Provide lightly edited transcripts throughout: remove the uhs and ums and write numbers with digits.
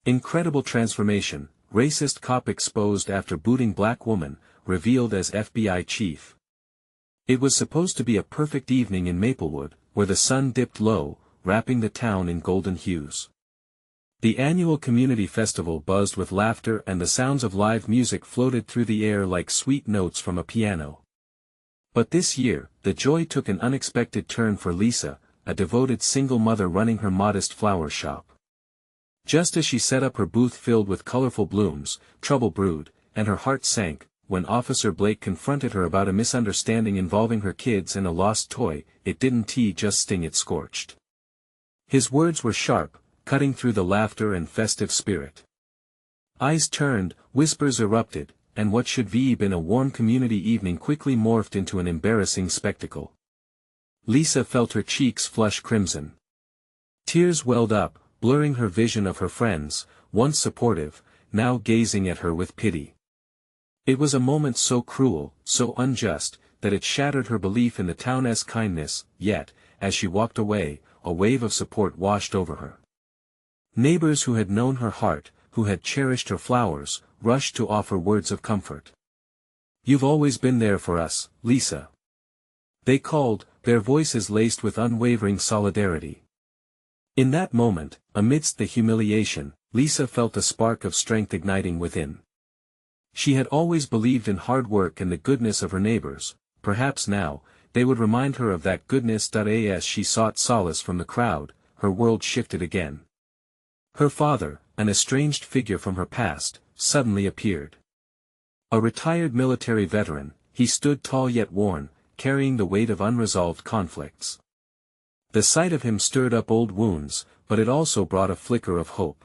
Incredible transformation, racist cop exposed after booting black woman, revealed as FBI chief. It was supposed to be a perfect evening in Maplewood, where the sun dipped low, wrapping the town in golden hues. The annual community festival buzzed with laughter and the sounds of live music floated through the air like sweet notes from a piano. But this year, the joy took an unexpected turn for Lisa, a devoted single mother running her modest flower shop. Just as she set up her booth filled with colorful blooms, trouble brewed, and her heart sank, when Officer Blake confronted her about a misunderstanding involving her kids and a lost toy. It didn't just sting, it scorched. His words were sharp, cutting through the laughter and festive spirit. Eyes turned, whispers erupted, and what should have been a warm community evening quickly morphed into an embarrassing spectacle. Lisa felt her cheeks flush crimson. Tears welled up, blurring her vision of her friends, once supportive, now gazing at her with pity. It was a moment so cruel, so unjust, that it shattered her belief in the town's kindness, yet, as she walked away, a wave of support washed over her. Neighbors who had known her heart, who had cherished her flowers, rushed to offer words of comfort. "You've always been there for us, Lisa," they called, their voices laced with unwavering solidarity. In that moment, amidst the humiliation, Lisa felt a spark of strength igniting within. She had always believed in hard work and the goodness of her neighbors. Perhaps now, they would remind her of that goodness. As she sought solace from the crowd, her world shifted again. Her father, an estranged figure from her past, suddenly appeared. A retired military veteran, he stood tall yet worn, carrying the weight of unresolved conflicts. The sight of him stirred up old wounds, but it also brought a flicker of hope.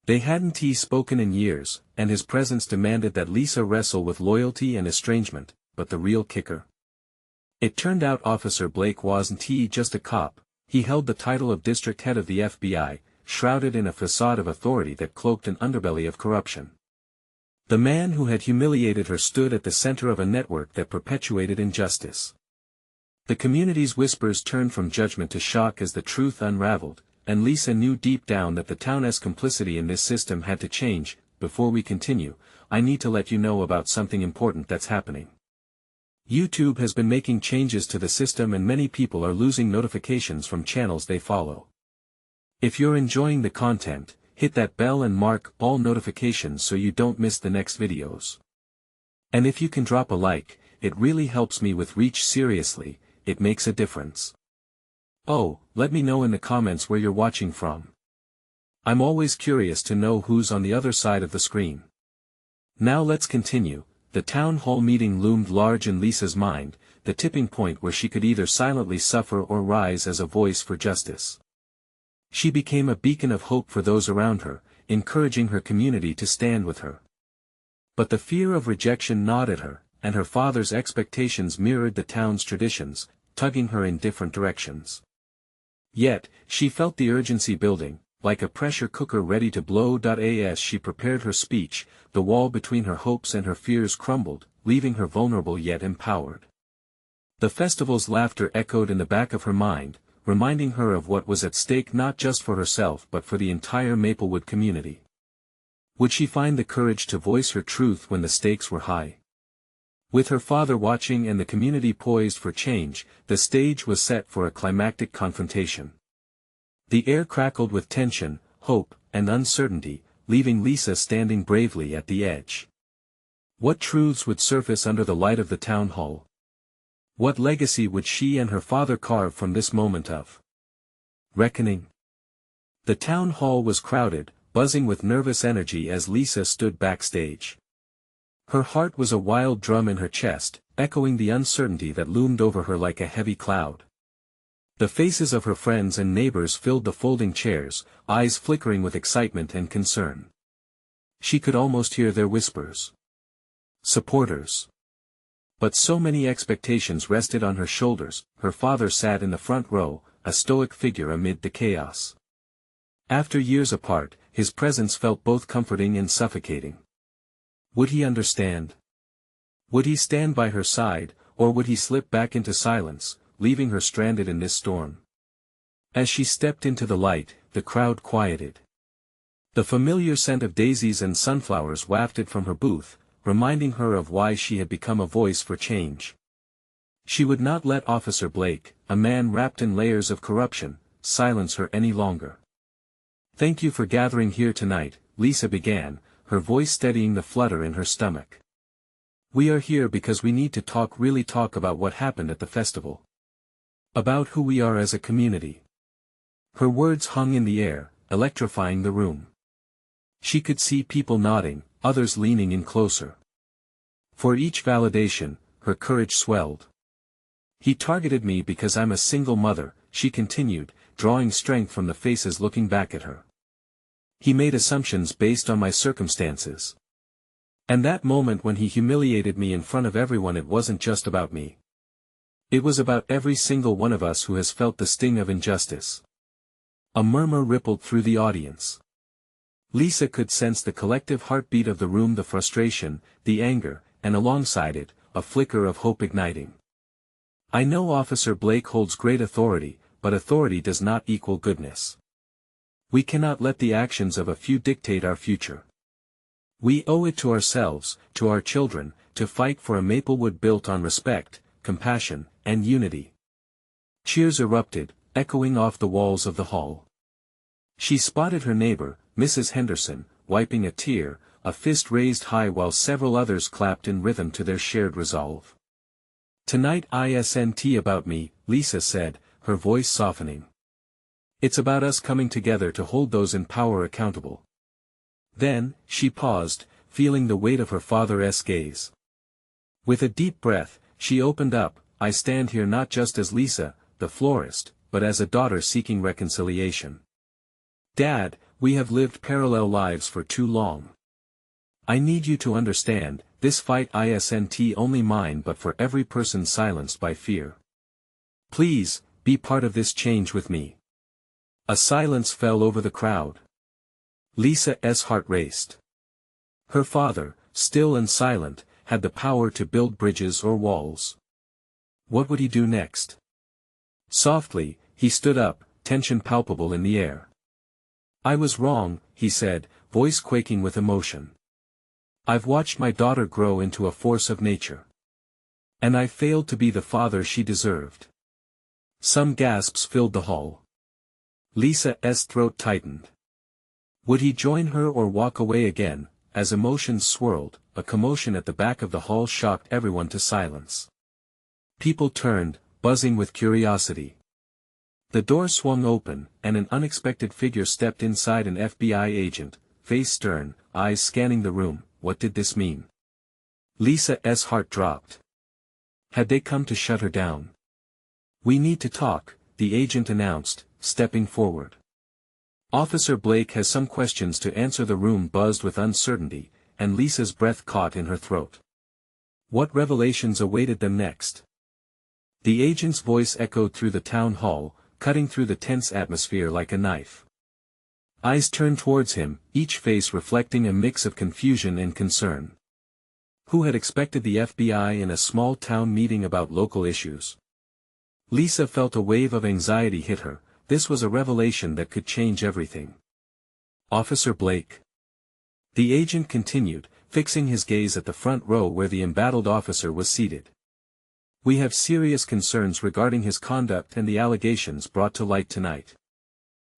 They hadn't spoken in years, and his presence demanded that Lisa wrestle with loyalty and estrangement, but the real kicker. It turned out Officer Blake wasn't just a cop, he held the title of district head of the FBI, shrouded in a facade of authority that cloaked an underbelly of corruption. The man who had humiliated her stood at the center of a network that perpetuated injustice. The community's whispers turned from judgment to shock as the truth unraveled, and Lisa knew deep down that the town's complicity in this system had to change. Before we continue, I need to let you know about something important that's happening. YouTube has been making changes to the system and many people are losing notifications from channels they follow. If you're enjoying the content, hit that bell and mark all notifications so you don't miss the next videos. And if you can drop a like, it really helps me with reach. Seriously, it makes a difference. Oh, let me know in the comments where you're watching from. I'm always curious to know who's on the other side of the screen. Now let's continue. The town hall meeting loomed large in Lisa's mind, the tipping point where she could either silently suffer or rise as a voice for justice. She became a beacon of hope for those around her, encouraging her community to stand with her. But the fear of rejection gnawed at her, and her father's expectations mirrored the town's traditions, tugging her in different directions. Yet, she felt the urgency building, like a pressure cooker ready to blow. As she prepared her speech, the wall between her hopes and her fears crumbled, leaving her vulnerable yet empowered. The festival's laughter echoed in the back of her mind, reminding her of what was at stake not just for herself but for the entire Maplewood community. Would she find the courage to voice her truth when the stakes were high? With her father watching and the community poised for change, the stage was set for a climactic confrontation. The air crackled with tension, hope, and uncertainty, leaving Lisa standing bravely at the edge. What truths would surface under the light of the town hall? What legacy would she and her father carve from this moment of reckoning? The town hall was crowded, buzzing with nervous energy as Lisa stood backstage. Her heart was a wild drum in her chest, echoing the uncertainty that loomed over her like a heavy cloud. The faces of her friends and neighbors filled the folding chairs, eyes flickering with excitement and concern. She could almost hear their whispers. Supporters. But so many expectations rested on her shoulders. Her father sat in the front row, a stoic figure amid the chaos. After years apart, his presence felt both comforting and suffocating. Would he understand? Would he stand by her side, or would he slip back into silence, leaving her stranded in this storm? As she stepped into the light, the crowd quieted. The familiar scent of daisies and sunflowers wafted from her booth, reminding her of why she had become a voice for change. She would not let Officer Blake, a man wrapped in layers of corruption, silence her any longer. "Thank you for gathering here tonight," Lisa began, her voice steadying the flutter in her stomach. "We are here because we need to really talk about what happened at the festival. About who we are as a community." Her words hung in the air, electrifying the room. She could see people nodding, others leaning in closer. For each validation, her courage swelled. "He targeted me because I'm a single mother," she continued, drawing strength from the faces looking back at her. "He made assumptions based on my circumstances. And that moment when he humiliated me in front of everyone, it wasn't just about me. It was about every single one of us who has felt the sting of injustice." A murmur rippled through the audience. Lisa could sense the collective heartbeat of the room, the frustration, the anger, and alongside it, a flicker of hope igniting. "I know Officer Blake holds great authority, but authority does not equal goodness. We cannot let the actions of a few dictate our future. We owe it to ourselves, to our children, to fight for a Maplewood built on respect, compassion, and unity." Cheers erupted, echoing off the walls of the hall. She spotted her neighbor, Mrs. Henderson, wiping a tear, a fist raised high while several others clapped in rhythm to their shared resolve. "Tonight isn't about me," Lisa said, her voice softening. "It's about us coming together to hold those in power accountable." Then, she paused, feeling the weight of her father's gaze. With a deep breath, she opened up, "I stand here not just as Lisa, the florist, but as a daughter seeking reconciliation. Dad, we have lived parallel lives for too long. I need you to understand, this fight isn't only mine but for every person silenced by fear. Please, be part of this change with me." A silence fell over the crowd. Lisa's heart raced. Her father, still and silent, had the power to build bridges or walls. What would he do next? Softly, he stood up, tension palpable in the air. "I was wrong," he said, voice quaking with emotion. "I've watched my daughter grow into a force of nature. And I failed to be the father she deserved." Some gasps filled the hall. Lisa's throat tightened. Would he join her or walk away again? As emotions swirled, a commotion at the back of the hall shocked everyone to silence. People turned, buzzing with curiosity. The door swung open, and an unexpected figure stepped inside, an FBI agent, face stern, eyes scanning the room. What did this mean? Lisa's heart dropped. Had they come to shut her down? "We need to talk," the agent announced, stepping forward. "Officer Blake has some questions to answer." The room buzzed with uncertainty, and Lisa's breath caught in her throat. What revelations awaited them next? The agent's voice echoed through the town hall, cutting through the tense atmosphere like a knife. Eyes turned towards him, each face reflecting a mix of confusion and concern. Who had expected the FBI in a small town meeting about local issues? Lisa felt a wave of anxiety hit her. This was a revelation that could change everything. "Officer Blake?" The agent continued, fixing his gaze at the front row where the embattled officer was seated. "We have serious concerns regarding his conduct and the allegations brought to light tonight."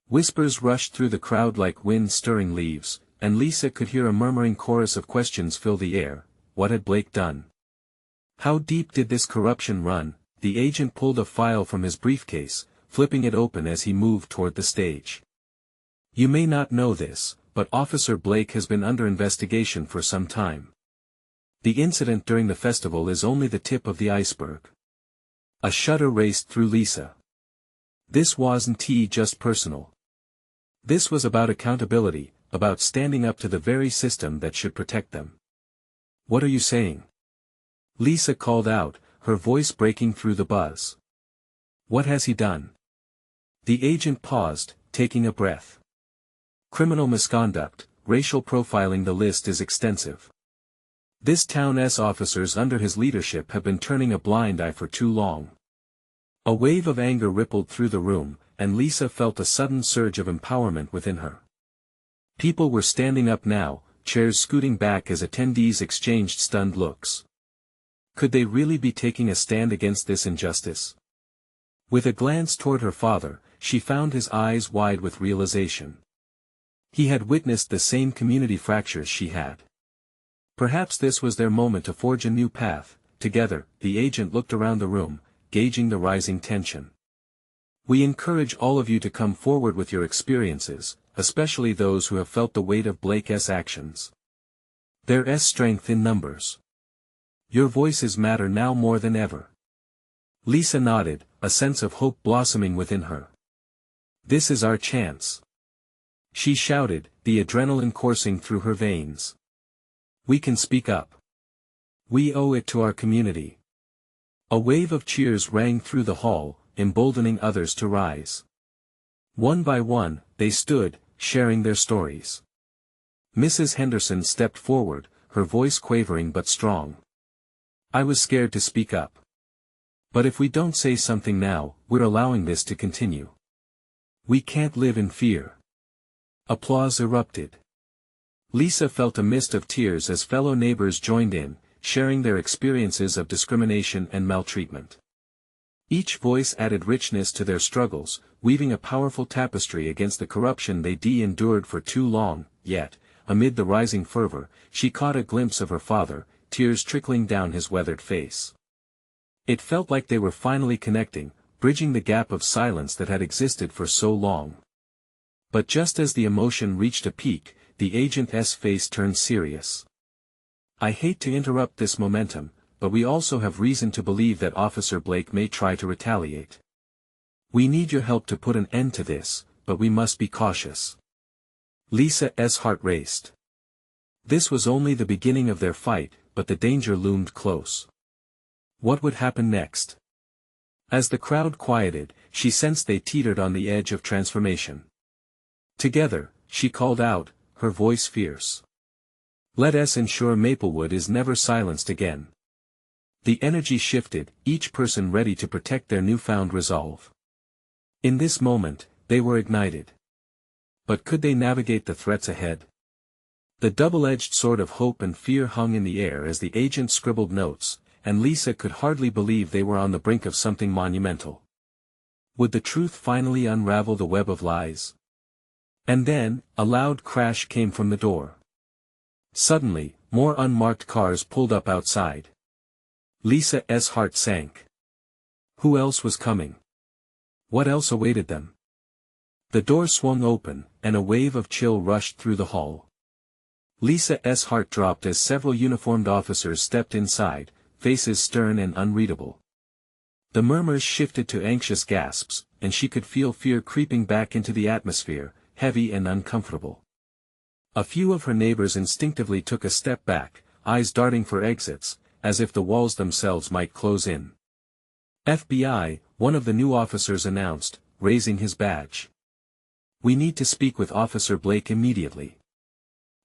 Whispers rushed through the crowd like wind stirring leaves, and Lisa could hear a murmuring chorus of questions fill the air. What had Blake done? How deep did this corruption run? The agent pulled a file from his briefcase, flipping it open as he moved toward the stage. "You may not know this, but Officer Blake has been under investigation for some time. The incident during the festival is only the tip of the iceberg." A shudder raced through Lisa. This wasn't just personal. This was about accountability, about standing up to the very system that should protect them. "What are you saying?" Lisa called out, her voice breaking through the buzz. "What has he done?" The agent paused, taking a breath. "Criminal misconduct, racial profiling, the list is extensive. This town's officers under his leadership have been turning a blind eye for too long." A wave of anger rippled through the room, and Lisa felt a sudden surge of empowerment within her. People were standing up now, chairs scooting back as attendees exchanged stunned looks. Could they really be taking a stand against this injustice? With a glance toward her father, she found his eyes wide with realization. He had witnessed the same community fractures she had. Perhaps this was their moment to forge a new path. Together, the agent looked around the room, gauging the rising tension. We encourage all of you to come forward with your experiences, especially those who have felt the weight of Blake's actions. There's strength in numbers. Your voices matter now more than ever. Lisa nodded, a sense of hope blossoming within her. This is our chance. She shouted, the adrenaline coursing through her veins. We can speak up. We owe it to our community. A wave of cheers rang through the hall, emboldening others to rise. One by one, they stood, sharing their stories. Mrs. Henderson stepped forward, her voice quavering but strong. I was scared to speak up. But if we don't say something now, we're allowing this to continue. We can't live in fear. Applause erupted. Lisa felt a mist of tears as fellow neighbors joined in, sharing their experiences of discrimination and maltreatment. Each voice added richness to their struggles, weaving a powerful tapestry against the corruption they endured for too long. Yet, amid the rising fervor, she caught a glimpse of her father, tears trickling down his weathered face. It felt like they were finally connecting, bridging the gap of silence that had existed for so long. But just as the emotion reached a peak, the agent's face turned serious. I hate to interrupt this momentum, but we also have reason to believe that Officer Blake may try to retaliate. We need your help to put an end to this, but we must be cautious. Lisa's heart raced. This was only the beginning of their fight, but the danger loomed close. What would happen next? As the crowd quieted, she sensed they teetered on the edge of transformation. Together, she called out, her voice fierce. Let us ensure Maplewood is never silenced again. The energy shifted, each person ready to protect their newfound resolve. In this moment, they were ignited. But could they navigate the threats ahead? The double-edged sword of hope and fear hung in the air as the agent scribbled notes, and Lisa could hardly believe they were on the brink of something monumental. Would the truth finally unravel the web of lies? And then, a loud crash came from the door. Suddenly, more unmarked cars pulled up outside. Lisa's heart sank. Who else was coming? What else awaited them? The door swung open, and a wave of chill rushed through the hall. Lisa's heart dropped as several uniformed officers stepped inside, faces stern and unreadable. The murmurs shifted to anxious gasps, and she could feel fear creeping back into the atmosphere, heavy and uncomfortable. A few of her neighbors instinctively took a step back, eyes darting for exits, as if the walls themselves might close in. FBI, one of the new officers announced, raising his badge. We need to speak with Officer Blake immediately.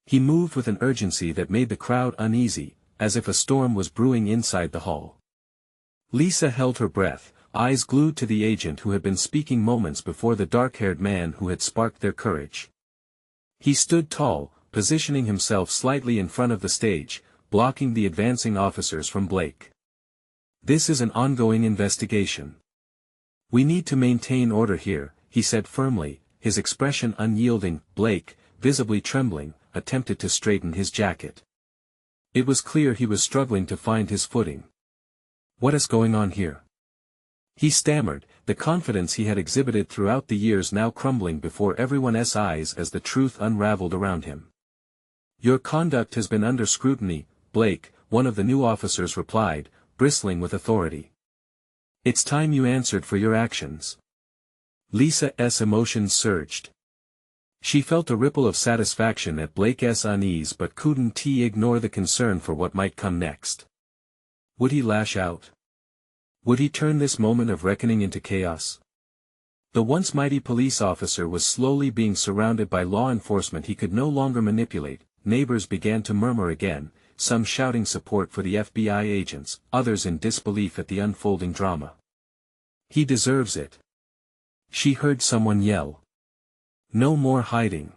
He moved with an urgency that made the crowd uneasy, as if a storm was brewing inside the hall. Lisa held her breath, eyes glued to the agent who had been speaking moments before the dark-haired man who had sparked their courage. He stood tall, positioning himself slightly in front of the stage, blocking the advancing officers from Blake. This is an ongoing investigation. We need to maintain order here, he said firmly, his expression unyielding. Blake, visibly trembling, attempted to straighten his jacket. It was clear he was struggling to find his footing. What is going on here? He stammered, the confidence he had exhibited throughout the years now crumbling before everyone's eyes as the truth unraveled around him. Your conduct has been under scrutiny, Blake, one of the new officers replied, bristling with authority. It's time you answered for your actions. Lisa's emotions surged. She felt a ripple of satisfaction at Blake's unease but couldn't ignore the concern for what might come next. Would he lash out? Would he turn this moment of reckoning into chaos? The once mighty police officer was slowly being surrounded by law enforcement he could no longer manipulate. Neighbors began to murmur again, some shouting support for the FBI agents, others in disbelief at the unfolding drama. He deserves it. She heard someone yell. No more hiding.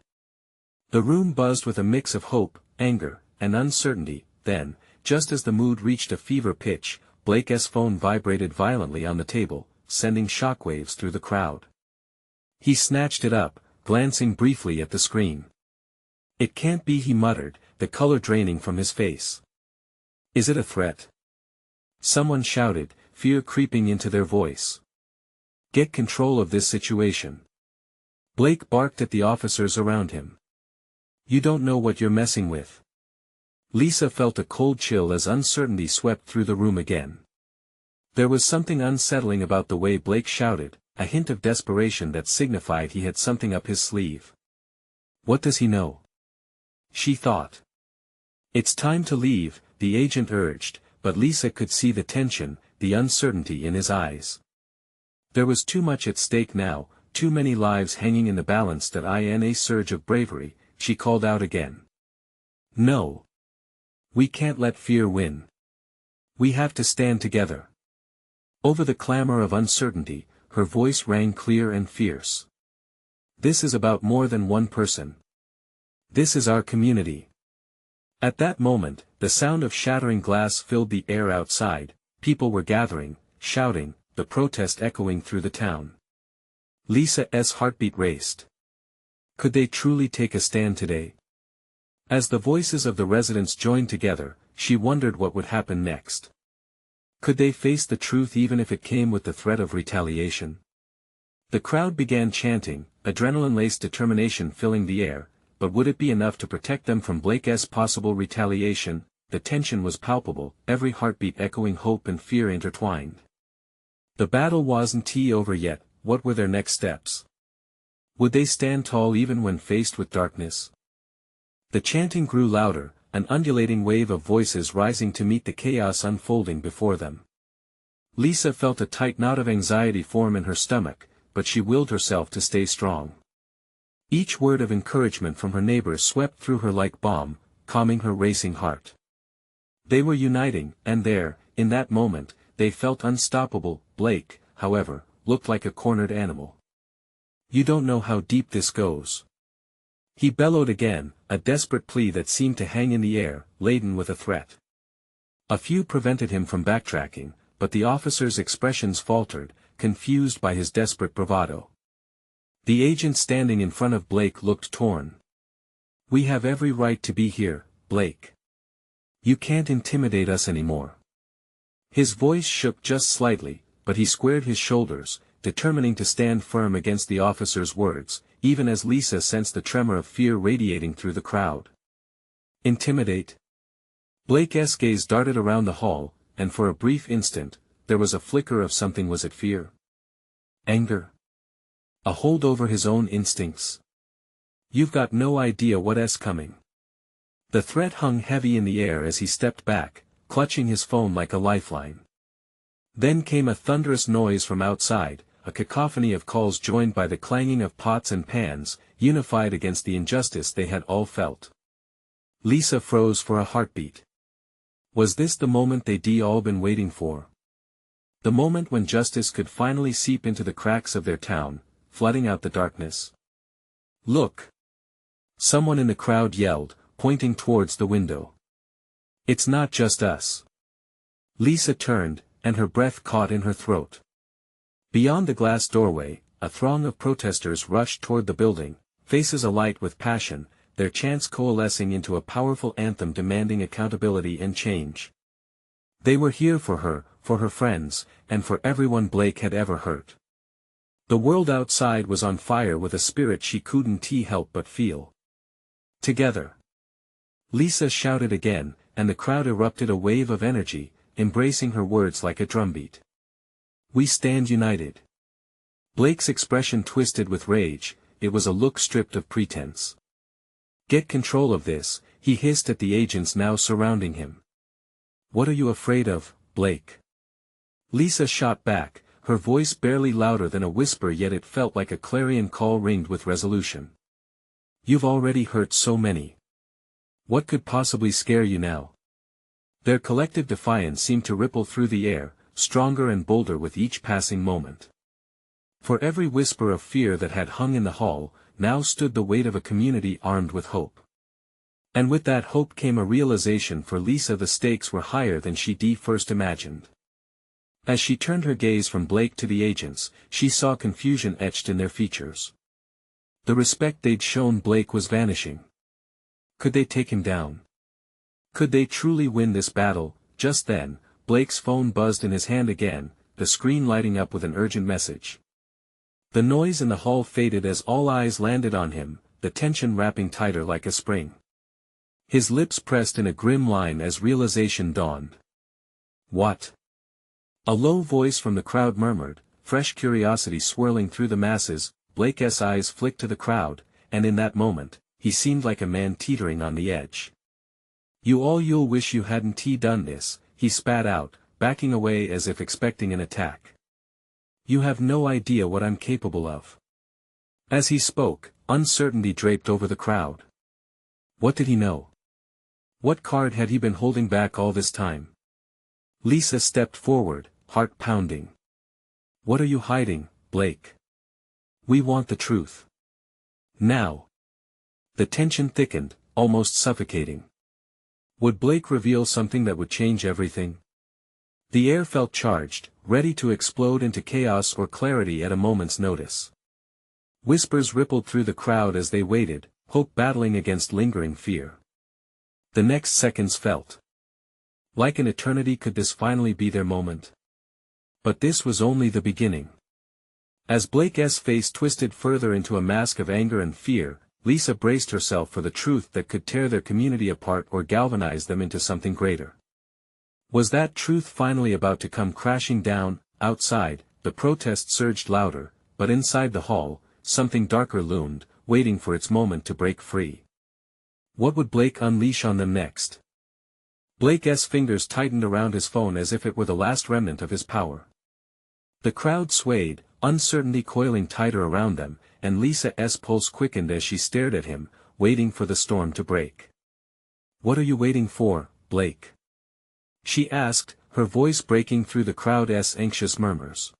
The room buzzed with a mix of hope, anger, and uncertainty. Then, just as the mood reached a fever pitch, Blake's phone vibrated violently on the table, sending shockwaves through the crowd. He snatched it up, glancing briefly at the screen. "It can't be," he muttered, the color draining from his face. "Is it a threat?" Someone shouted, fear creeping into their voice. "Get control of this situation." Blake barked at the officers around him. "You don't know what you're messing with." Lisa felt a cold chill as uncertainty swept through the room again. There was something unsettling about the way Blake shouted, a hint of desperation that signified he had something up his sleeve. What does he know? She thought. "It's time to leave," the agent urged, but Lisa could see the tension, the uncertainty in his eyes. There was too much at stake now, too many lives hanging in the balance. That in a surge of bravery, she called out again. "No. We can't let fear win. We have to stand together." Over the clamor of uncertainty, her voice rang clear and fierce. "This is about more than one person. This is our community." At that moment, the sound of shattering glass filled the air outside. People were gathering, shouting, the protest echoing through the town. Lisa's heartbeat raced. Could they truly take a stand today? As the voices of the residents joined together, she wondered what would happen next. Could they face the truth even if it came with the threat of retaliation? The crowd began chanting, adrenaline-laced determination filling the air, but would it be enough to protect them from Blake's possible retaliation? The tension was palpable, every heartbeat echoing hope and fear intertwined. The battle wasn't over yet. What were their next steps? Would they stand tall even when faced with darkness? The chanting grew louder, an undulating wave of voices rising to meet the chaos unfolding before them. Lisa felt a tight knot of anxiety form in her stomach, but she willed herself to stay strong. Each word of encouragement from her neighbors swept through her like balm, calming her racing heart. They were uniting, and there, in that moment, they felt unstoppable. Blake, however, looked like a cornered animal. "You don't know how deep this goes." He bellowed again, a desperate plea that seemed to hang in the air, laden with a threat. A few prevented him from backtracking, but the officers' expressions faltered, confused by his desperate bravado. The agent standing in front of Blake looked torn. "We have every right to be here, Blake. You can't intimidate us anymore." His voice shook just slightly, but he squared his shoulders, determining to stand firm against the officer's words, even as Lisa sensed the tremor of fear radiating through the crowd. Intimidate? Blake's gaze darted around the hall, and for a brief instant, there was a flicker of something. Was it fear? Anger? A hold over his own instincts? "You've got no idea what's coming." The threat hung heavy in the air as he stepped back, clutching his phone like a lifeline. Then came a thunderous noise from outside, a cacophony of calls joined by the clanging of pots and pans, unified against the injustice they had all felt. Lisa froze for a heartbeat. Was this the moment they'd all been waiting for? The moment when justice could finally seep into the cracks of their town, flooding out the darkness? "Look!" Someone in the crowd yelled, pointing towards the window. "It's not just us." Lisa turned, and her breath caught in her throat. Beyond the glass doorway, a throng of protesters rushed toward the building, faces alight with passion, their chants coalescing into a powerful anthem demanding accountability and change. They were here for her friends, and for everyone Blake had ever hurt. The world outside was on fire with a spirit she couldn't help but feel. Together. Lisa shouted again, and the crowd erupted a wave of energy, embracing her words like a drumbeat. "We stand united." Blake's expression twisted with rage, it was a look stripped of pretense. "Get control of this," he hissed at the agents now surrounding him. "What are you afraid of, Blake?" Lisa shot back, her voice barely louder than a whisper, yet it felt like a clarion call ringed with resolution. "You've already hurt so many. What could possibly scare you now?" Their collective defiance seemed to ripple through the air, stronger and bolder with each passing moment. For every whisper of fear that had hung in the hall, now stood the weight of a community armed with hope. And with that hope came a realization for Lisa the stakes were higher than she first imagined. As she turned her gaze from Blake to the agents, she saw confusion etched in their features. The respect they'd shown Blake was vanishing. Could they take him down? Could they truly win this battle? Just then, Blake's phone buzzed in his hand again, the screen lighting up with an urgent message. The noise in the hall faded as all eyes landed on him, the tension wrapping tighter like a spring. His lips pressed in a grim line as realization dawned. What? A low voice from the crowd murmured, fresh curiosity swirling through the masses. Blake's eyes flicked to the crowd, and in that moment, he seemed like a man teetering on the edge. You'll wish you hadn't done this, he spat out, backing away as if expecting an attack. You have no idea what I'm capable of. As he spoke, uncertainty draped over the crowd. What did he know? What card had he been holding back all this time? Lisa stepped forward, heart pounding. What are you hiding, Blake? We want the truth. Now. The tension thickened, almost suffocating. Would Blake reveal something that would change everything? The air felt charged, ready to explode into chaos or clarity at a moment's notice. Whispers rippled through the crowd as they waited, hope battling against lingering fear. The next seconds felt like an eternity. Could this finally be their moment? But this was only the beginning. As Blake's face twisted further into a mask of anger and fear, Lisa braced herself for the truth that could tear their community apart or galvanize them into something greater. Was that truth finally about to come crashing down? Outside, the protest surged louder, but inside the hall, something darker loomed, waiting for its moment to break free. What would Blake unleash on them next? Blake's fingers tightened around his phone as if it were the last remnant of his power. The crowd swayed, uncertainty coiling tighter around them, and Lisa's pulse quickened as she stared at him, waiting for the storm to break. What are you waiting for, Blake? She asked, her voice breaking through the crowd's anxious murmurs.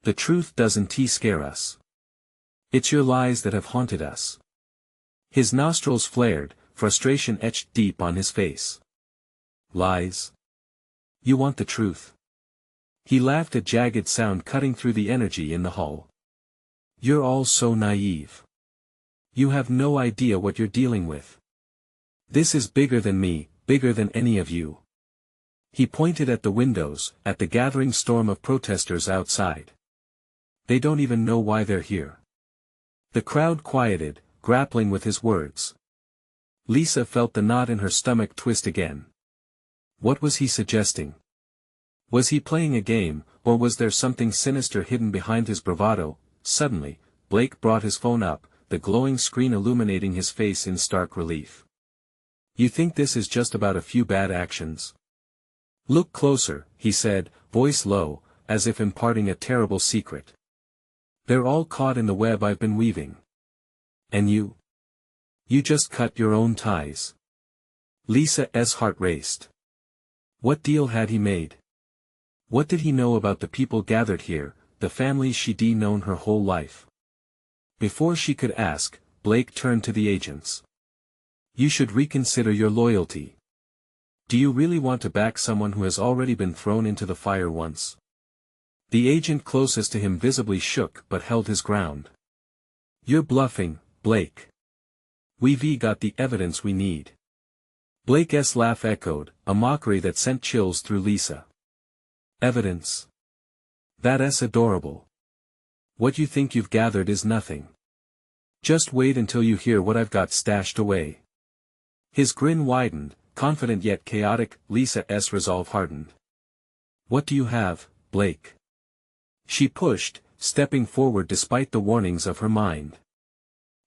The truth doesn't scare us. It's your lies that have haunted us. His nostrils flared, frustration etched deep on his face. Lies? You want the truth? He laughed, a jagged sound cutting through the energy in the hall. You're all so naive. You have no idea what you're dealing with. This is bigger than me, bigger than any of you. He pointed at the windows, at the gathering storm of protesters outside. They don't even know why they're here. The crowd quieted, grappling with his words. Lisa felt the knot in her stomach twist again. What was he suggesting? Was he playing a game, or was there something sinister hidden behind his bravado? Suddenly, Blake brought his phone up, the glowing screen illuminating his face in stark relief. You think this is just about a few bad actions? Look closer, he said, voice low, as if imparting a terrible secret. They're all caught in the web I've been weaving. And you? You just cut your own ties. Lisa's heart raced. What deal had he made? What did he know about the people gathered here, the families she'd known her whole life? Before she could ask, Blake turned to the agents. You should reconsider your loyalty. Do you really want to back someone who has already been thrown into the fire once? The agent closest to him visibly shook but held his ground. You're bluffing, Blake. We've got the evidence we need. Blake's laugh echoed, a mockery that sent chills through Lisa. Evidence? That's adorable. What you think you've gathered is nothing. Just wait until you hear what I've got stashed away. His grin widened, confident yet chaotic. Lisa's resolve hardened. What do you have, Blake? She pushed, stepping forward despite the warnings of her mind.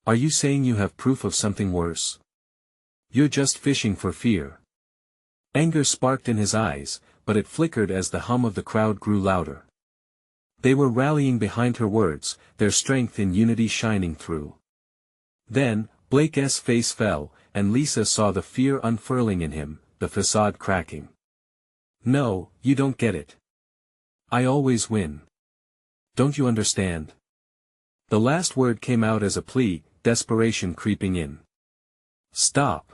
Are you saying you have proof of something worse? You're just fishing for fear. Anger sparked in his eyes, but it flickered as the hum of the crowd grew louder. They were rallying behind her words, their strength in unity shining through. Then, Blake's face fell, and Lisa saw the fear unfurling in him, the facade cracking. No, you don't get it. I always win. Don't you understand? The last word came out as a plea, desperation creeping in. Stop!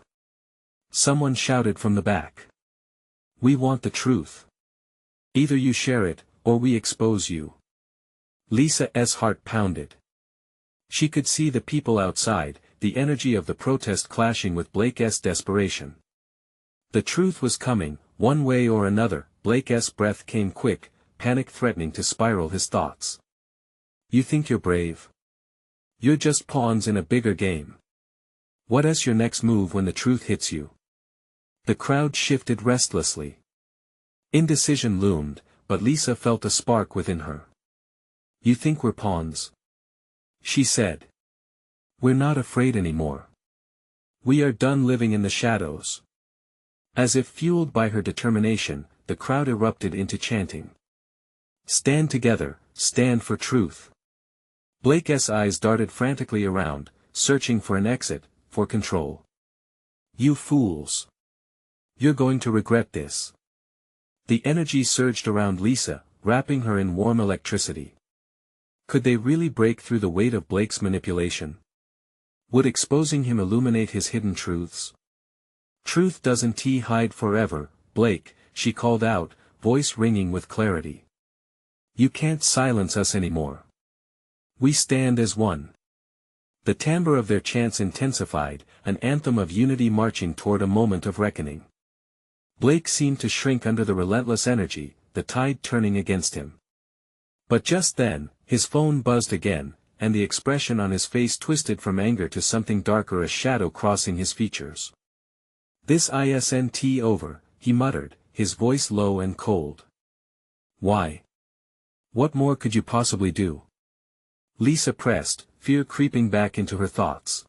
Someone shouted from the back. We want the truth. Either you share it, or we expose you. Lisa's heart pounded. She could see the people outside, the energy of the protest clashing with Blake's desperation. The truth was coming, one way or another. Blake's breath came quick, panic threatening to spiral his thoughts. You think you're brave? You're just pawns in a bigger game. What's your next move when the truth hits you? The crowd shifted restlessly. Indecision loomed, but Lisa felt a spark within her. You think we're pawns? She said. We're not afraid anymore. We are done living in the shadows. As if fueled by her determination, the crowd erupted into chanting. Stand together, stand for truth. Blake's eyes darted frantically around, searching for an exit, for control. You fools! You're going to regret this. The energy surged around Lisa, wrapping her in warm electricity. Could they really break through the weight of Blake's manipulation? Would exposing him illuminate his hidden truths? Truth doesn't hide forever, Blake, she called out, voice ringing with clarity. You can't silence us anymore. We stand as one. The timbre of their chants intensified, an anthem of unity marching toward a moment of reckoning. Blake seemed to shrink under the relentless energy, the tide turning against him. But just then, his phone buzzed again, and the expression on his face twisted from anger to something darker, a shadow crossing his features. This isn't over, he muttered, his voice low and cold. Why? What more could you possibly do? Lisa pressed, fear creeping back into her thoughts.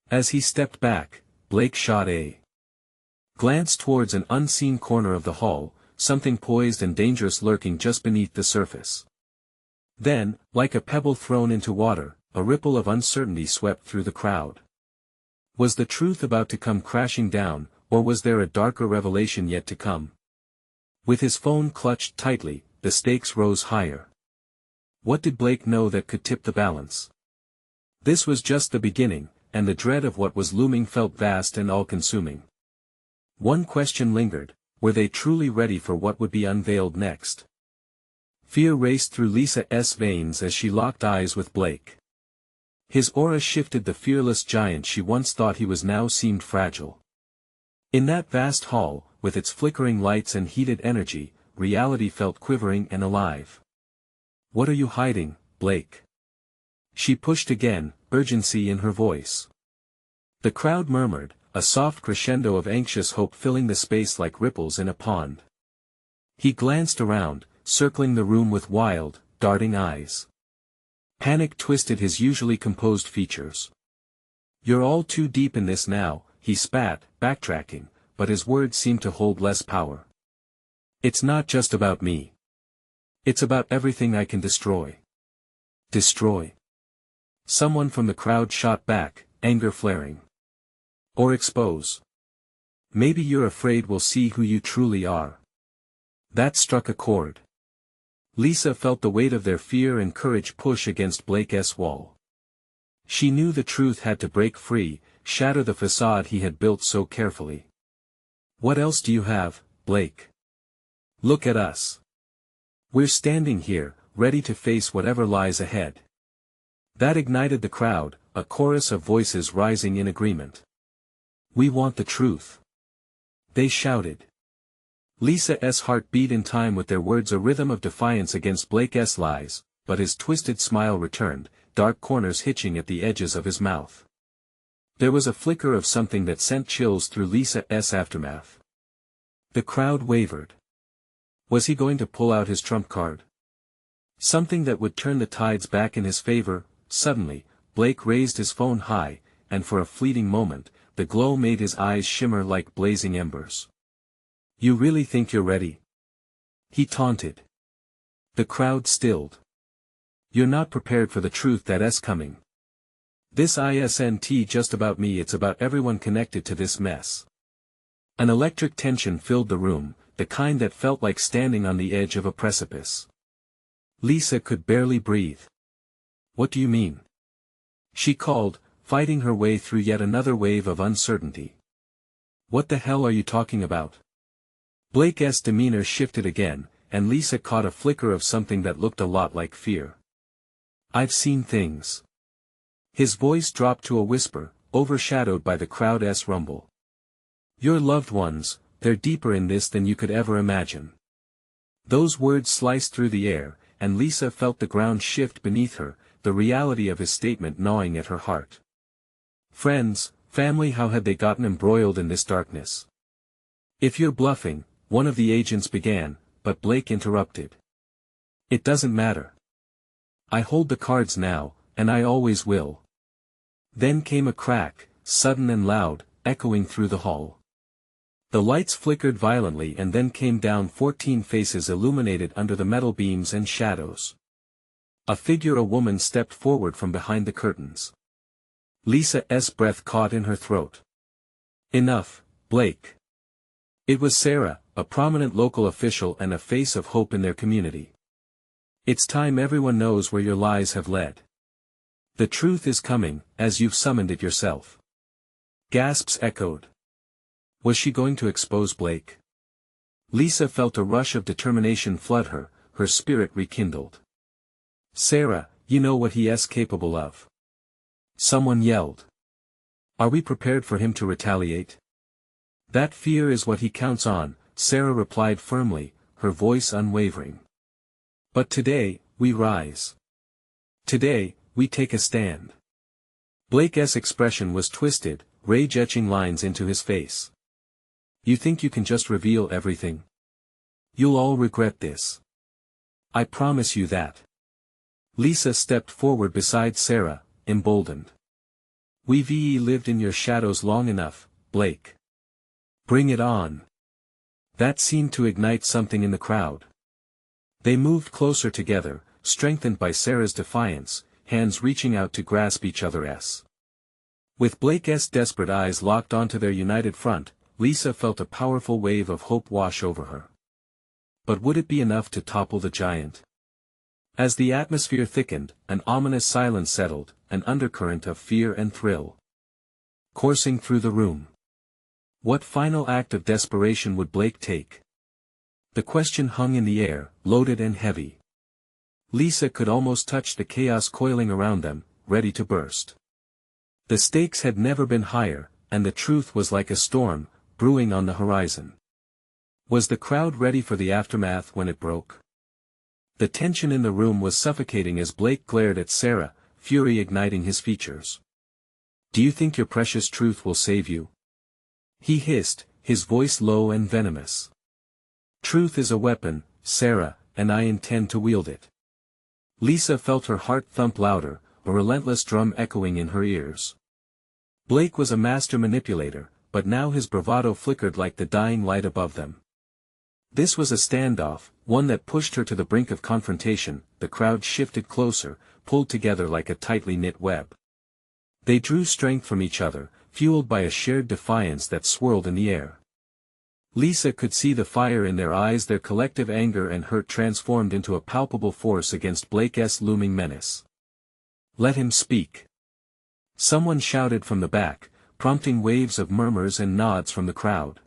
As he stepped back, Blake shot a glance towards an unseen corner of the hall, something poised and dangerous lurking just beneath the surface. Then, like a pebble thrown into water, a ripple of uncertainty swept through the crowd. Was the truth about to come crashing down, or was there a darker revelation yet to come? With his phone clutched tightly, the stakes rose higher. What did Blake know that could tip the balance? This was just the beginning, and the dread of what was looming felt vast and all-consuming. One question lingered: were they truly ready for what would be unveiled next? Fear raced through Lisa's veins as she locked eyes with Blake. His aura shifted. The fearless giant she once thought he was now seemed fragile. In that vast hall, with its flickering lights and heated energy, reality felt quivering and alive. What are you hiding, Blake? She pushed again, urgency in her voice. The crowd murmured, a soft crescendo of anxious hope filling the space like ripples in a pond. He glanced around, circling the room with wild, darting eyes. Panic twisted his usually composed features. You're all too deep in this now, he spat, backtracking, but his words seemed to hold less power. It's not just about me. It's about everything I can destroy. Destroy? Someone from the crowd shot back, anger flaring. Or expose. Maybe you're afraid we'll see who you truly are. That struck a chord. Lisa felt the weight of their fear and courage push against Blake's wall. She knew the truth had to break free, shatter the facade he had built so carefully. What else do you have, Blake? Look at us. We're standing here, ready to face whatever lies ahead. That ignited the crowd, a chorus of voices rising in agreement. We want the truth. They shouted. Lisa's heart beat in time with their words, a rhythm of defiance against Blake's lies, but his twisted smile returned, dark corners hitching at the edges of his mouth. There was a flicker of something that sent chills through Lisa's aftermath. The crowd wavered. Was he going to pull out his trump card? Something that would turn the tides back in his favor? Suddenly, Blake raised his phone high, and for a fleeting moment, the glow made his eyes shimmer like blazing embers. You really think you're ready? He taunted. The crowd stilled. You're not prepared for the truth that's coming. This isn't just about me, it's about everyone connected to this mess. An electric tension filled the room, the kind that felt like standing on the edge of a precipice. Lisa could barely breathe. What do you mean? She called, fighting her way through yet another wave of uncertainty. What the hell are you talking about? Blake's demeanor shifted again, and Lisa caught a flicker of something that looked a lot like fear. I've seen things. His voice dropped to a whisper, overshadowed by the crowd's rumble. Your loved ones, they're deeper in this than you could ever imagine. Those words sliced through the air, and Lisa felt the ground shift beneath her, the reality of his statement gnawing at her heart. Friends, family, how had they gotten embroiled in this darkness? If you're bluffing, one of the agents began, but Blake interrupted. It doesn't matter. I hold the cards now, and I always will. Then came a crack, sudden and loud, echoing through the hall. The lights flickered violently and then came down 14 faces illuminated under the metal beams and shadows. A woman stepped forward from behind the curtains. Lisa's breath caught in her throat. Enough, Blake. It was Sarah, a prominent local official and a face of hope in their community. It's time everyone knows where your lies have led. The truth is coming, as you've summoned it yourself. Gasps echoed. Was she going to expose Blake? Lisa felt a rush of determination flood her, her spirit rekindled. Sarah, you know what he is capable of. Someone yelled. Are we prepared for him to retaliate? That fear is what he counts on, Sarah replied firmly, her voice unwavering. But today, we rise. Today, we take a stand. Blake's expression was twisted, rage etching lines into his face. You think you can just reveal everything? You'll all regret this. I promise you that. Lisa stepped forward beside Sarah, emboldened. We've lived in your shadows long enough, Blake. Bring it on. That seemed to ignite something in the crowd. They moved closer together, strengthened by Sarah's defiance, hands reaching out to grasp each other's. With Blake's desperate eyes locked onto their united front, Lisa felt a powerful wave of hope wash over her. But would it be enough to topple the giant? As the atmosphere thickened, an ominous silence settled, an undercurrent of fear and thrill coursing through the room. What final act of desperation would Blake take? The question hung in the air, loaded and heavy. Lisa could almost touch the chaos coiling around them, ready to burst. The stakes had never been higher, and the truth was like a storm, brewing on the horizon. Was the crowd ready for the aftermath when it broke? The tension in the room was suffocating as Blake glared at Sarah, fury igniting his features. Do you think your precious truth will save you? He hissed, his voice low and venomous. Truth is a weapon, Sarah, and I intend to wield it. Lisa felt her heart thump louder, a relentless drum echoing in her ears. Blake was a master manipulator, but now his bravado flickered like the dying light above them. This was a standoff, one that pushed her to the brink of confrontation. The crowd shifted closer, pulled together like a tightly knit web. They drew strength from each other, fueled by a shared defiance that swirled in the air. Lisa could see the fire in their eyes, their collective anger and hurt transformed into a palpable force against Blake's looming menace. Let him speak. Someone shouted from the back, prompting waves of murmurs and nods from the crowd.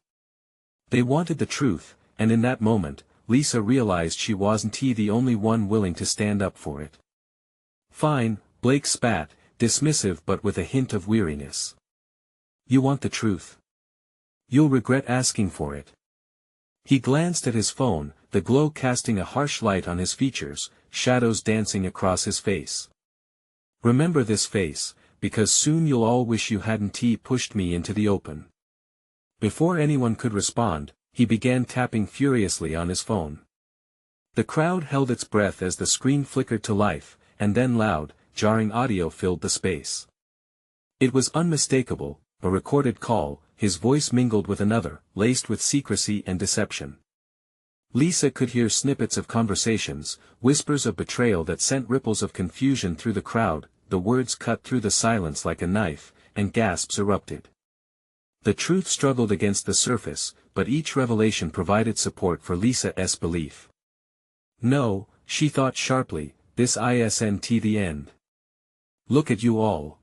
They wanted the truth, and in that moment, Lisa realized she wasn't the only one willing to stand up for it. Fine, Blake spat, dismissive but with a hint of weariness. You want the truth? You'll regret asking for it. He glanced at his phone, the glow casting a harsh light on his features, shadows dancing across his face. Remember this face, because soon you'll all wish you hadn't pushed me into the open. Before anyone could respond, he began tapping furiously on his phone. The crowd held its breath as the screen flickered to life, and then loud, jarring audio filled the space. It was unmistakable, a recorded call, his voice mingled with another, laced with secrecy and deception. Lisa could hear snippets of conversations, whispers of betrayal that sent ripples of confusion through the crowd, the words cut through the silence like a knife, and gasps erupted. The truth struggled against the surface, but each revelation provided support for Lisa's belief. No, she thought sharply, this isn't the end. Look at you all.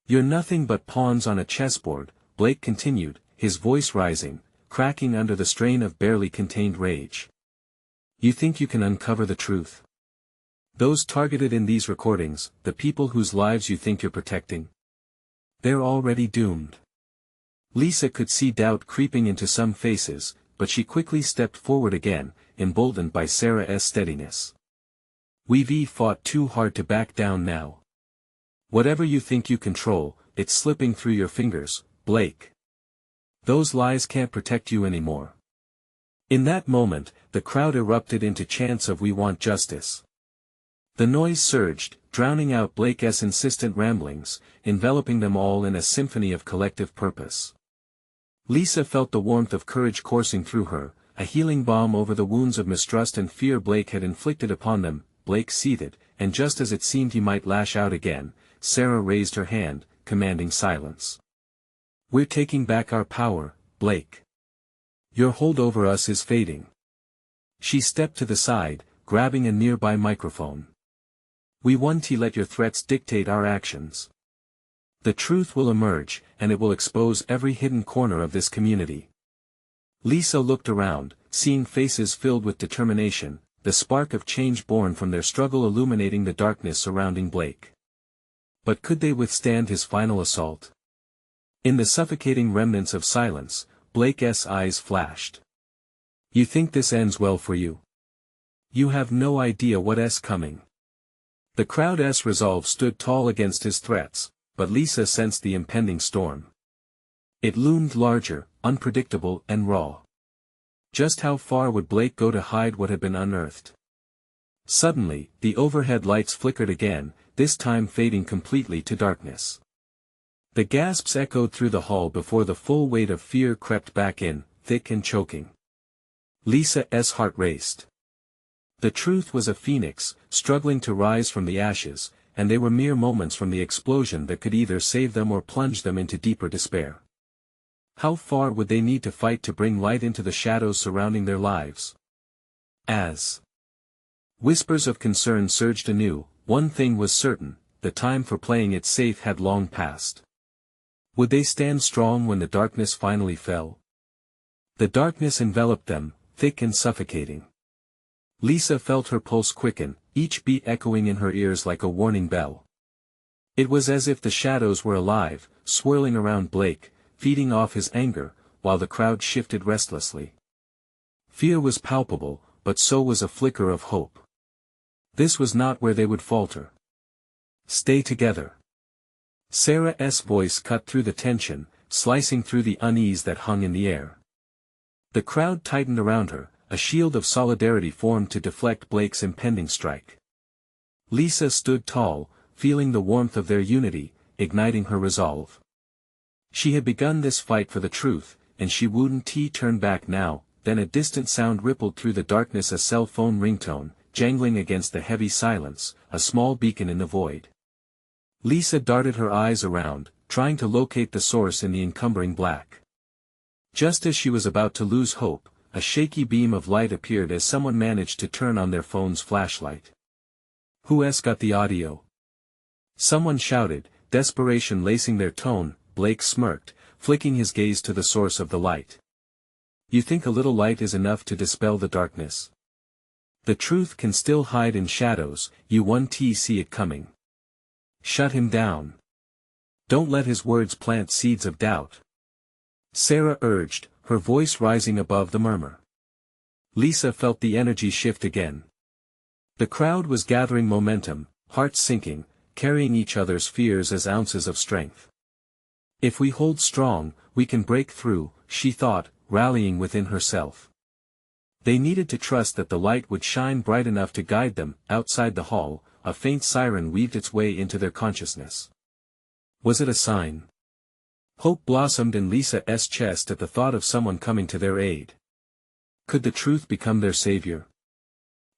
You're nothing but pawns on a chessboard, Blake continued, his voice rising, cracking under the strain of barely contained rage. You think you can uncover the truth? Those targeted in these recordings, the people whose lives you think you're protecting? They're already doomed. Lisa could see doubt creeping into some faces, but she quickly stepped forward again, emboldened by Sarah's steadiness. We've fought too hard to back down now. Whatever you think you control, it's slipping through your fingers, Blake. Those lies can't protect you anymore. In that moment, the crowd erupted into chants of "We want justice." The noise surged, drowning out Blake's insistent ramblings, enveloping them all in a symphony of collective purpose. Lisa felt the warmth of courage coursing through her, a healing balm over the wounds of mistrust and fear Blake had inflicted upon them. Blake seethed, and just as it seemed he might lash out again, Sarah raised her hand, commanding silence. We're taking back our power, Blake. Your hold over us is fading. She stepped to the side, grabbing a nearby microphone. We won't let your threats dictate our actions. The truth will emerge, and it will expose every hidden corner of this community. Lisa looked around, seeing faces filled with determination, the spark of change born from their struggle illuminating the darkness surrounding Blake. But could they withstand his final assault? In the suffocating remnants of silence, Blake's eyes flashed. You think this ends well for you? You have no idea what's coming. The crowd's resolve stood tall against his threats, but Lisa sensed the impending storm. It loomed larger, unpredictable and raw. Just how far would Blake go to hide what had been unearthed? Suddenly, the overhead lights flickered again, this time fading completely to darkness. The gasps echoed through the hall before the full weight of fear crept back in, thick and choking. Lisa's heart raced. The truth was a phoenix, struggling to rise from the ashes, and they were mere moments from the explosion that could either save them or plunge them into deeper despair. How far would they need to fight to bring light into the shadows surrounding their lives? As whispers of concern surged anew, one thing was certain, the time for playing it safe had long passed. Would they stand strong when the darkness finally fell? The darkness enveloped them, thick and suffocating. Lisa felt her pulse quicken, each beat echoing in her ears like a warning bell. It was as if the shadows were alive, swirling around Blake, feeding off his anger, while the crowd shifted restlessly. Fear was palpable, but so was a flicker of hope. This was not where they would falter. Stay together. Sarah's voice cut through the tension, slicing through the unease that hung in the air. The crowd tightened around her, a shield of solidarity formed to deflect Blake's impending strike. Lisa stood tall, feeling the warmth of their unity, igniting her resolve. She had begun this fight for the truth, and she wouldn't turn back now. Then a distant sound rippled through the darkness, a cell phone ringtone, jangling against the heavy silence, a small beacon in the void. Lisa darted her eyes around, trying to locate the source in the encumbering black. Just as she was about to lose hope, a shaky beam of light appeared as someone managed to turn on their phone's flashlight. Who's got the audio? Someone shouted, desperation lacing their tone. Blake smirked, flicking his gaze to the source of the light. You think a little light is enough to dispel the darkness? The truth can still hide in shadows, you won't see it coming. Shut him down. Don't let his words plant seeds of doubt. Sarah urged, her voice rising above the murmur. Lisa felt the energy shift again. The crowd was gathering momentum, hearts sinking, carrying each other's fears as ounces of strength. If we hold strong, we can break through, she thought, rallying within herself. They needed to trust that the light would shine bright enough to guide them. Outside the hall, a faint siren weaved its way into their consciousness. Was it a sign? Hope blossomed in Lisa's chest at the thought of someone coming to their aid. Could the truth become their savior?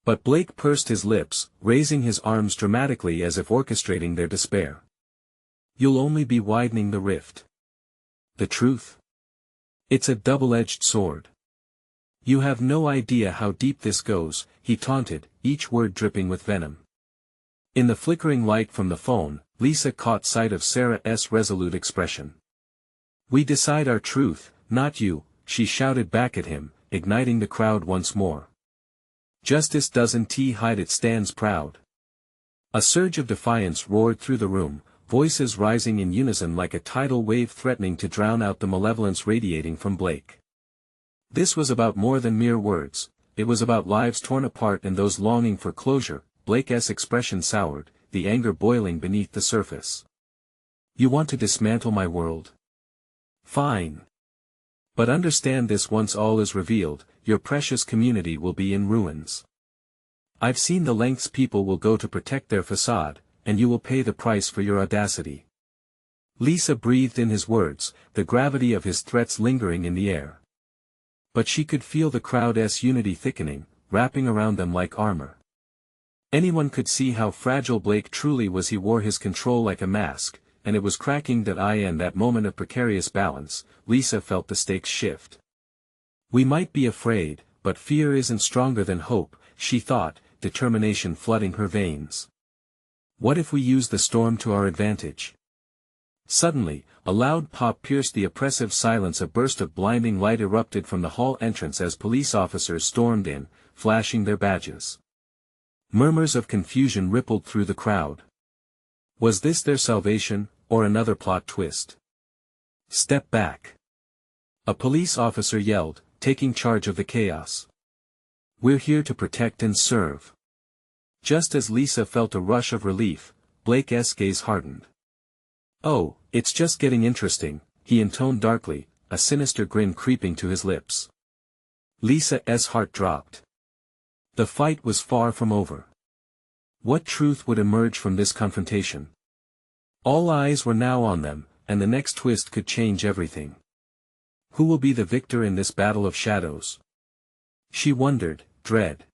But Blake pursed his lips, raising his arms dramatically as if orchestrating their despair. You'll only be widening the rift. The truth? It's a double-edged sword. You have no idea how deep this goes, he taunted, each word dripping with venom. In the flickering light from the phone, Lisa caught sight of Sarah's resolute expression. "We decide our truth, not you," she shouted back at him, igniting the crowd once more. "Justice doesn't hide, it stands proud." A surge of defiance roared through the room, voices rising in unison like a tidal wave threatening to drown out the malevolence radiating from Blake. This was about more than mere words, it was about lives torn apart and those longing for closure. Blake's expression soured, the anger boiling beneath the surface. "You want to dismantle my world? Fine. But understand this: once all is revealed, your precious community will be in ruins. I've seen the lengths people will go to protect their facade, and you will pay the price for your audacity." Lisa breathed in his words, the gravity of his threats lingering in the air. But she could feel the crowd's unity thickening, wrapping around them like armor. Anyone could see how fragile Blake truly was. He wore his control like a mask, and it was cracking. In that moment of precarious balance, Lisa felt the stakes shift. "We might be afraid, but fear isn't stronger than hope," she thought, determination flooding her veins. "What if we use the storm to our advantage?" Suddenly, a loud pop pierced the oppressive silence. A burst of blinding light erupted from the hall entrance as police officers stormed in, flashing their badges. Murmurs of confusion rippled through the crowd. Was this their salvation, or another plot twist? "Step back!" a police officer yelled, taking charge of the chaos. "We're here to protect and serve." Just as Lisa felt a rush of relief, Blake's gaze hardened. "Oh, it's just getting interesting," he intoned darkly, a sinister grin creeping to his lips. Lisa's heart dropped. The fight was far from over. What truth would emerge from this confrontation? All eyes were now on them, and the next twist could change everything. Who will be the victor in this battle of shadows? She wondered, dread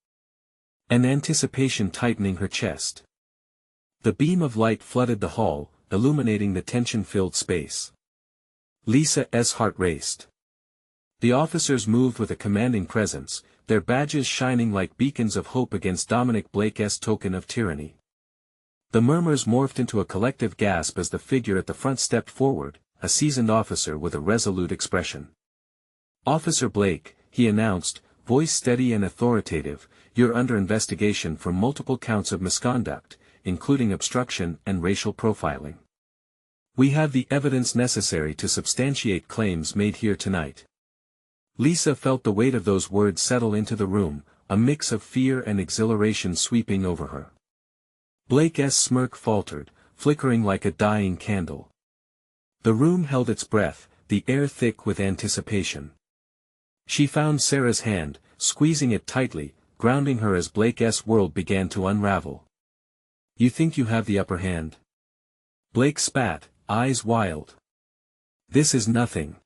and anticipation tightening her chest. The beam of light flooded the hall, illuminating the tension-filled space. Lisa's heart raced. The officers moved with a commanding presence, their badges shining like beacons of hope against Dominic Blake's token of tyranny. The murmurs morphed into a collective gasp as the figure at the front stepped forward, a seasoned officer with a resolute expression. "Officer Blake," he announced, voice steady and authoritative, "you're under investigation for multiple counts of misconduct, including obstruction and racial profiling. We have the evidence necessary to substantiate claims made here tonight." Lisa felt the weight of those words settle into the room, a mix of fear and exhilaration sweeping over her. Blake's smirk faltered, flickering like a dying candle. The room held its breath, the air thick with anticipation. She found Sarah's hand, squeezing it tightly, grounding her as Blake's world began to unravel. "You think you have the upper hand?" Blake spat, eyes wild. "This is nothing.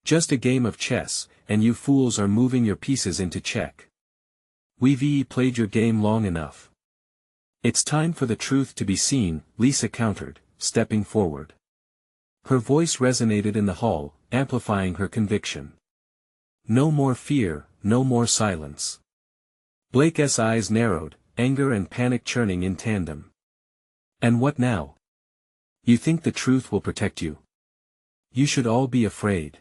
Just a game of chess, and you fools are moving your pieces into check. We've played your game long enough. It's time for the truth to be seen," Lisa countered, stepping forward. Her voice resonated in the hall, amplifying her conviction. "No more fear, no more silence." Blake's eyes narrowed, anger and panic churning in tandem. "And what now? You think the truth will protect you? You should all be afraid.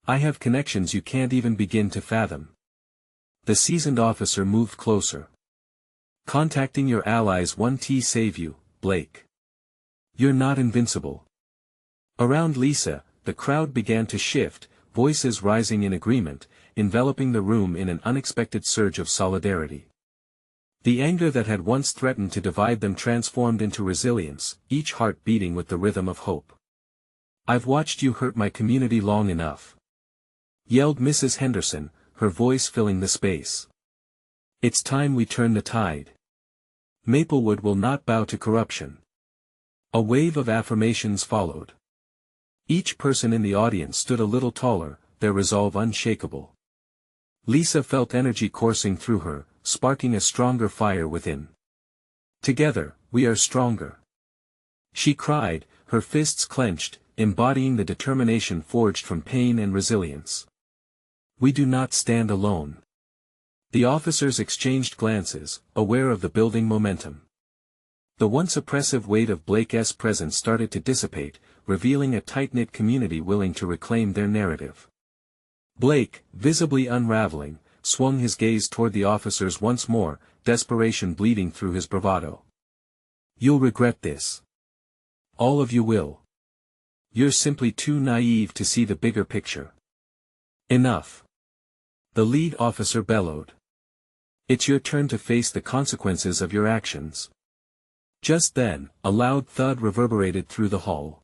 I have connections you can't even begin to fathom." The seasoned officer moved closer. "Contacting your allies won't save you, Blake. You're not invincible." Around Lisa, the crowd began to shift, voices rising in agreement, enveloping the room in an unexpected surge of solidarity. The anger that had once threatened to divide them transformed into resilience, each heart beating with the rhythm of hope. "I've watched you hurt my community long enough," yelled Mrs. Henderson, her voice filling the space. "It's time we turn the tide. Maplewood will not bow to corruption." A wave of affirmations followed. Each person in the audience stood a little taller, their resolve unshakable. Lisa felt energy coursing through her, sparking a stronger fire within. "Together, we are stronger," she cried, her fists clenched, embodying the determination forged from pain and resilience. "We do not stand alone." The officers exchanged glances, aware of the building momentum. The once oppressive weight of Blake's presence started to dissipate, revealing a tight-knit community willing to reclaim their narrative. Blake, visibly unraveling, swung his gaze toward the officers once more, desperation bleeding through his bravado. "You'll regret this. All of you will. You're simply too naive to see the bigger picture." "Enough," the lead officer bellowed. "It's your turn to face the consequences of your actions." Just then, a loud thud reverberated through the hall.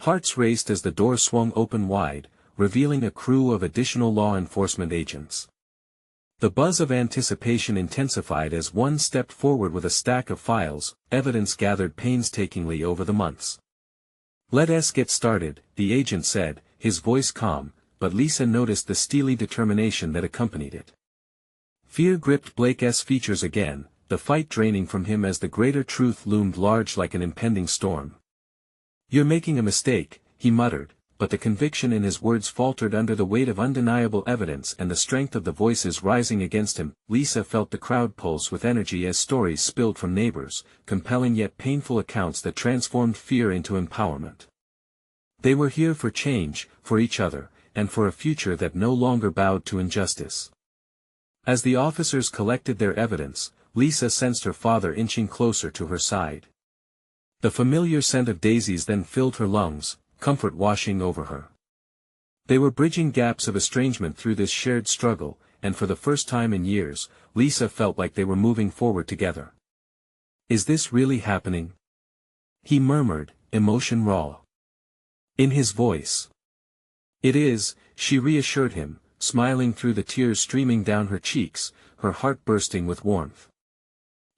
Hearts raced as the door swung open wide, revealing a crew of additional law enforcement agents. The buzz of anticipation intensified as one stepped forward with a stack of files, evidence gathered painstakingly over the months. "Let us get started," the agent said, his voice calm, but Lisa noticed the steely determination that accompanied it. Fear gripped Blake's features again, the fight draining from him as the greater truth loomed large like an impending storm. "You're making a mistake," he muttered, but the conviction in his words faltered under the weight of undeniable evidence and the strength of the voices rising against him. Lisa felt the crowd pulse with energy as stories spilled from neighbors, compelling yet painful accounts that transformed fear into empowerment. They were here for change, for each other, and for a future that no longer bowed to injustice. As the officers collected their evidence, Lisa sensed her father inching closer to her side. The familiar scent of daisies then filled her lungs, comfort washing over her. They were bridging gaps of estrangement through this shared struggle, and for the first time in years, Lisa felt like they were moving forward together. "Is this really happening?" he murmured, emotion raw in his voice. "It is," she reassured him, smiling through the tears streaming down her cheeks, her heart bursting with warmth.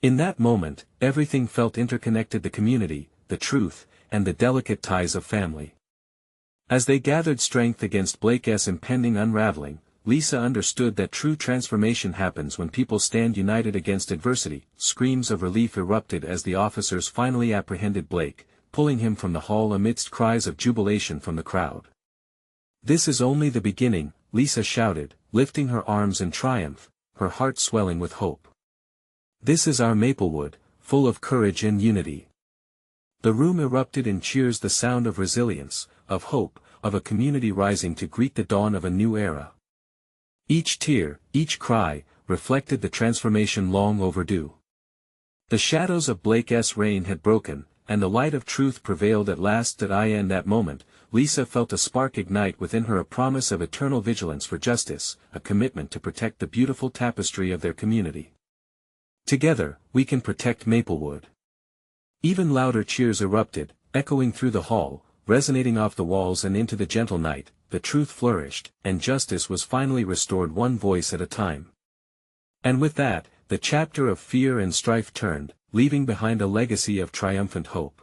In that moment, everything felt interconnected: the community, the truth, and the delicate ties of family. As they gathered strength against Blake's impending unraveling, Lisa understood that true transformation happens when people stand united against adversity. Screams of relief erupted as the officers finally apprehended Blake, pulling him from the hall amidst cries of jubilation from the crowd. "This is only the beginning," Lisa shouted, lifting her arms in triumph, her heart swelling with hope. "This is our Maplewood, full of courage and unity." The room erupted in cheers, the sound of resilience, of hope, of a community rising to greet the dawn of a new era. Each tear, each cry, reflected the transformation long overdue. The shadows of Blake's reign had broken, and the light of truth prevailed at last. In that moment, Lisa felt a spark ignite within her, a promise of eternal vigilance for justice, a commitment to protect the beautiful tapestry of their community. "Together, we can protect Maplewood." Even louder cheers erupted, echoing through the hall, resonating off the walls and into the gentle night. The truth flourished, and justice was finally restored, one voice at a time. And with that, the chapter of fear and strife turned, leaving behind a legacy of triumphant hope.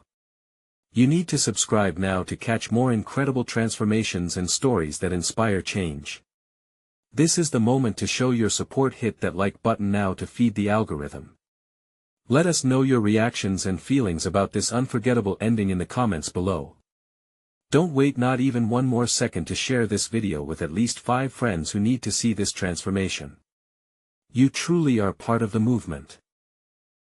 You need to subscribe now to catch more incredible transformations and stories that inspire change. This is the moment to show your support. Hit that like button now to feed the algorithm. Let us know your reactions and feelings about this unforgettable ending in the comments below. Don't wait not even one more second to share this video with at least 5 friends who need to see this transformation. You truly are part of the movement.